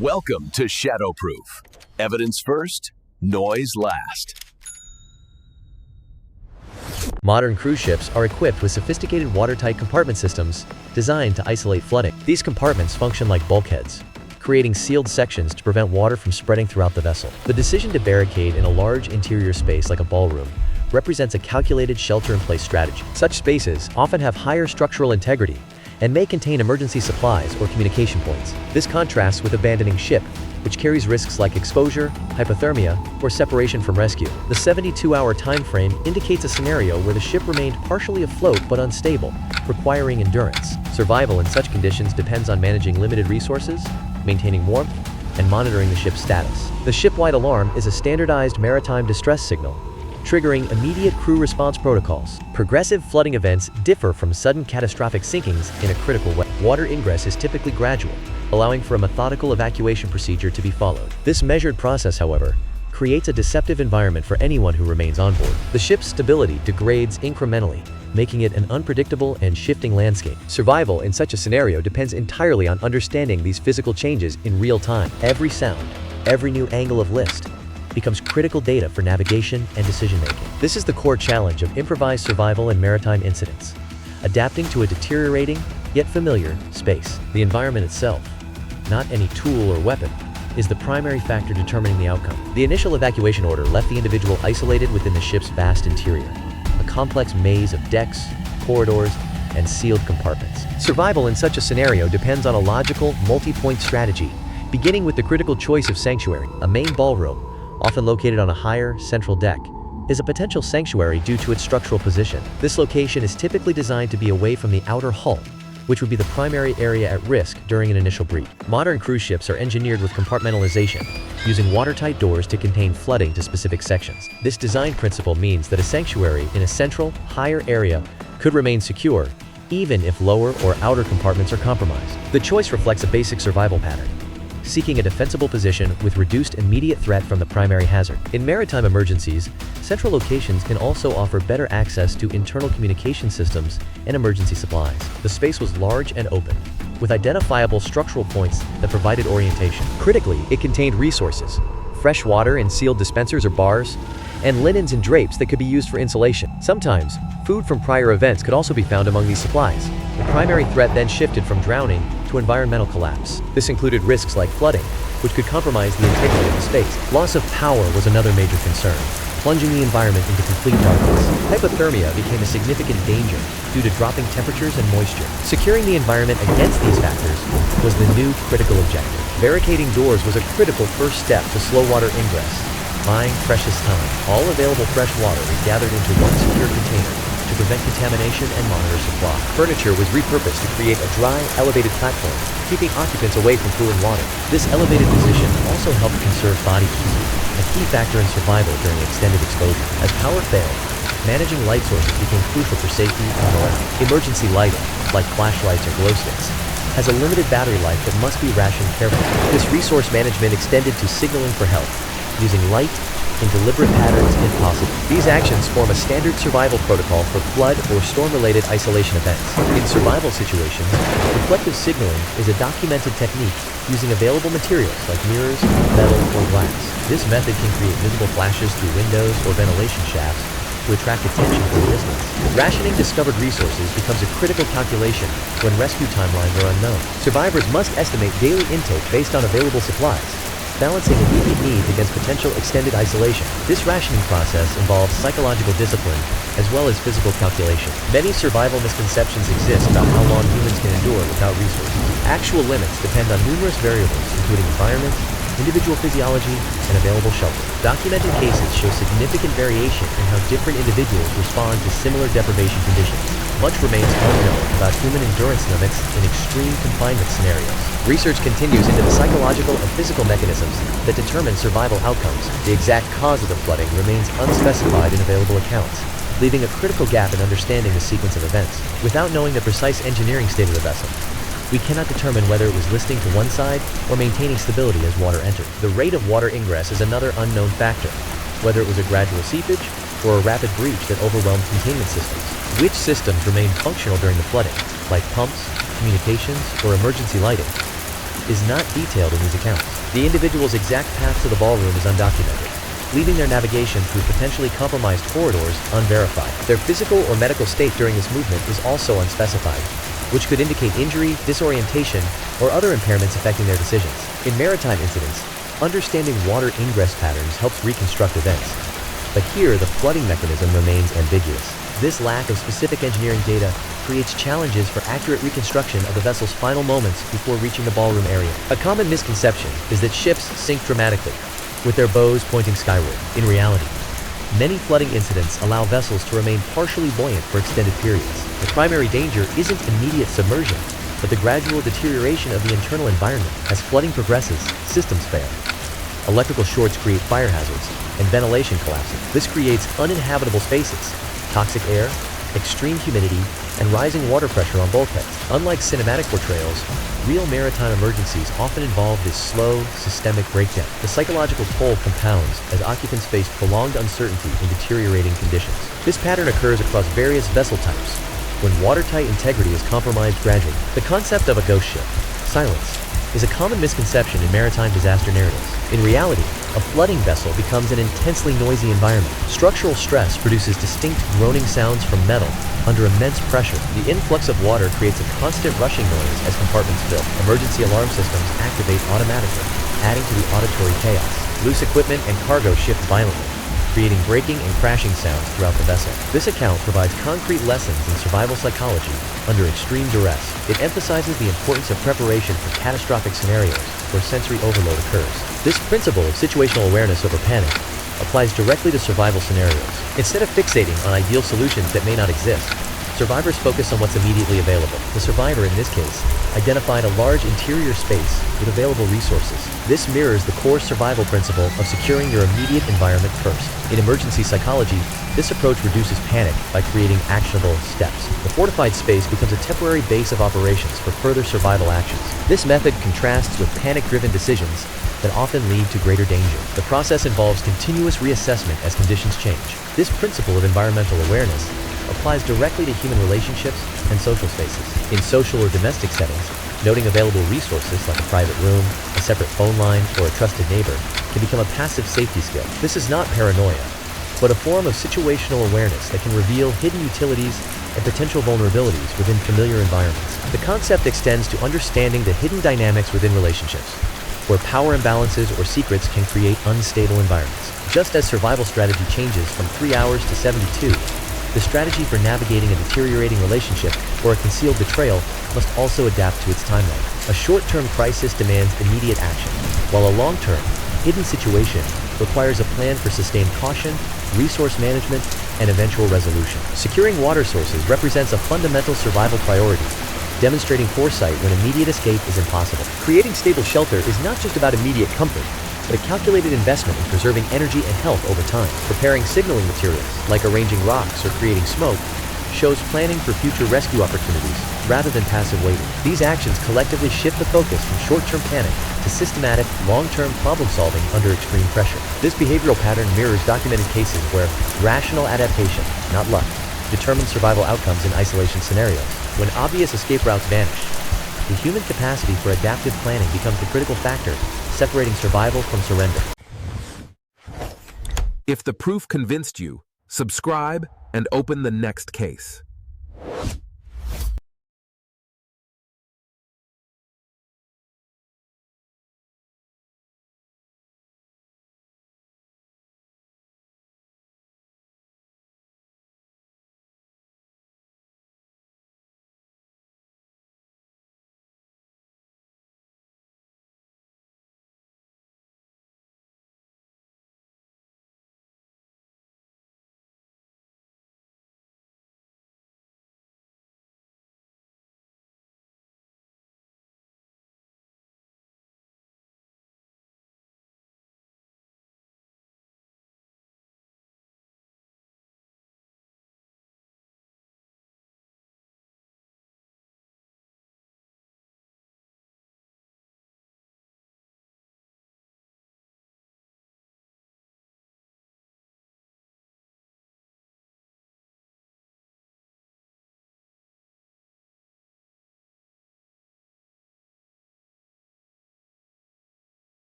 Welcome to Shadowproof. Evidence first, noise last. Modern cruise ships are equipped with sophisticated watertight compartment systems designed to isolate flooding. These compartments function like bulkheads, creating sealed sections to prevent water from spreading throughout the vessel. The decision to barricade in a large interior space like a ballroom represents a calculated shelter-in-place strategy. Such spaces often have higher structural integrity and may contain emergency supplies or communication points. This contrasts with abandoning ship, which carries risks like exposure, hypothermia, or separation from rescue. The 72-hour time frame indicates a scenario where the ship remained partially afloat but unstable, requiring endurance. Survival in such conditions depends on managing limited resources, maintaining warmth, and monitoring the ship's status. The ship-wide alarm is a standardized maritime distress signal, triggering immediate crew response protocols. Progressive flooding events differ from sudden catastrophic sinkings in a critical way. Water ingress is typically gradual, allowing for a methodical evacuation procedure to be followed. This measured process, however, creates a deceptive environment for anyone who remains on board. The ship's stability degrades incrementally, making it an unpredictable and shifting landscape. Survival in such a scenario depends entirely on understanding these physical changes in real time. Every sound, every new angle of list, becomes critical data for navigation and decision-making. This is the core challenge of improvised survival in maritime incidents, adapting to a deteriorating, yet familiar, space. The environment itself, not any tool or weapon, is the primary factor determining the outcome. The initial evacuation order left the individual isolated within the ship's vast interior, a complex maze of decks, corridors, and sealed compartments. Survival in such a scenario depends on a logical, multi-point strategy, beginning with the critical choice of sanctuary. A main ballroom, often located on a higher, central deck, is a potential sanctuary due to its structural position. This location is typically designed to be away from the outer hull, which would be the primary area at risk during an initial breach. Modern cruise ships are engineered with compartmentalization, using watertight doors to contain flooding to specific sections. This design principle means that a sanctuary in a central, higher area could remain secure, even if lower or outer compartments are compromised. The choice reflects a basic survival pattern, seeking a defensible position with reduced immediate threat from the primary hazard. In maritime emergencies, central locations can also offer better access to internal communication systems and emergency supplies. The space was large and open, with identifiable structural points that provided orientation. Critically, it contained resources, fresh water in sealed dispensers or bars, and linens and drapes that could be used for insulation. Sometimes, food from prior events could also be found among these supplies. The primary threat then shifted from drowning to environmental collapse. This included risks like flooding, which could compromise the integrity of the space. Loss of power was another major concern, plunging the environment into complete darkness. Hypothermia became a significant danger due to dropping temperatures and moisture. Securing the environment against these factors was the new critical objective. Barricading doors was a critical first step to slow water ingress, buying precious time. All available fresh water is gathered into one secure container to prevent contamination and monitor supply. Furniture was repurposed to create a dry, elevated platform, keeping occupants away from cooling water. This elevated position also helped conserve body heat, a key factor in survival during extended exposure. As power failed, managing light sources became crucial for safety and morale. Emergency lighting, like flashlights or glow sticks, has a limited battery life that must be rationed carefully. This resource management extended to signaling for help, using light in deliberate patterns if possible. These actions form a standard survival protocol for flood or storm-related isolation events. In survival situations, reflective signaling is a documented technique using available materials like mirrors, metal, or glass. This method can create visible flashes through windows or ventilation shafts to attract attention from a distance. Rationing discovered resources becomes a critical calculation when rescue timelines are unknown. Survivors must estimate daily intake based on available supplies, balancing immediate needs against potential extended isolation. This rationing process involves psychological discipline as well as physical calculation. Many survival misconceptions exist about how long humans can endure without resources. Actual limits depend on numerous variables, including environment, individual physiology, and available shelter. Documented cases show significant variation in how different individuals respond to similar deprivation conditions. Much remains unknown about human endurance limits in extreme confinement scenarios. Research continues into the psychological and physical mechanisms that determine survival outcomes. The exact cause of the flooding remains unspecified in available accounts, leaving a critical gap in understanding the sequence of events. Without knowing the precise engineering state of the vessel, we cannot determine whether it was listing to one side or maintaining stability as water entered. The rate of water ingress is another unknown factor, whether it was a gradual seepage or a rapid breach that overwhelmed containment systems. Which systems remained functional during the flooding, like pumps, communications, or emergency lighting, is not detailed in these accounts. The individual's exact path to the ballroom is undocumented, leaving their navigation through potentially compromised corridors unverified. Their physical or medical state during this movement is also unspecified, which could indicate injury, disorientation, or other impairments affecting their decisions. In maritime incidents, understanding water ingress patterns helps reconstruct events. But here, the flooding mechanism remains ambiguous. This lack of specific engineering data creates challenges for accurate reconstruction of the vessel's final moments before reaching the ballroom area. A common misconception is that ships sink dramatically, with their bows pointing skyward. In reality, many flooding incidents allow vessels to remain partially buoyant for extended periods. The primary danger isn't immediate submersion, but the gradual deterioration of the internal environment. As flooding progresses, systems fail. Electrical shorts create fire hazards, and ventilation collapses. This creates uninhabitable spaces, toxic air, extreme humidity, and rising water pressure on bulkheads. Unlike cinematic portrayals, real maritime emergencies often involve this slow, systemic breakdown. The psychological toll compounds as occupants face prolonged uncertainty in deteriorating conditions. This pattern occurs across various vessel types, when watertight integrity is compromised gradually. The concept of a ghost ship, silence, is a common misconception in maritime disaster narratives. In reality, a flooding vessel becomes an intensely noisy environment. Structural stress produces distinct groaning sounds from metal under immense pressure. The influx of water creates a constant rushing noise as compartments fill. Emergency alarm systems activate automatically, adding to the auditory chaos. Loose equipment and cargo shift violently, creating braking and crashing sounds throughout the vessel. This account provides concrete lessons in survival psychology under extreme duress. It emphasizes the importance of preparation for catastrophic scenarios where sensory overload occurs. This principle of situational awareness over panic applies directly to survival scenarios. Instead of fixating on ideal solutions that may not exist, survivors focus on what's immediately available. The survivor, in this case, identified a large interior space with available resources. This mirrors the core survival principle of securing your immediate environment first. In emergency psychology, this approach reduces panic by creating actionable steps. The fortified space becomes a temporary base of operations for further survival actions. This method contrasts with panic-driven decisions that often lead to greater danger. The process involves continuous reassessment as conditions change. This principle of environmental awareness applies directly to human relationships and social spaces. In social or domestic settings, noting available resources like a private room, a separate phone line, or a trusted neighbor can become a passive safety skill. This is not paranoia, but a form of situational awareness that can reveal hidden utilities and potential vulnerabilities within familiar environments. The concept extends to understanding the hidden dynamics within relationships, where power imbalances or secrets can create unstable environments. Just as survival strategy changes from 3 hours to 72, the strategy for navigating a deteriorating relationship or a concealed betrayal must also adapt to its timeline. A short-term crisis demands immediate action, while a long-term, hidden situation requires a plan for sustained caution, resource management, and eventual resolution. Securing water sources represents a fundamental survival priority, demonstrating foresight when immediate escape is impossible. Creating stable shelter is not just about immediate comfort, but a calculated investment in preserving energy and health over time. Preparing signaling materials, like arranging rocks or creating smoke, shows planning for future rescue opportunities rather than passive waiting. These actions collectively shift the focus from short-term panic to systematic, long-term problem-solving under extreme pressure. This behavioral pattern mirrors documented cases where rational adaptation, not luck, determines survival outcomes in isolation scenarios. When obvious escape routes vanish, the human capacity for adaptive planning becomes the critical factor, separating survival from surrender. If the proof convinced you, subscribe and open the next case.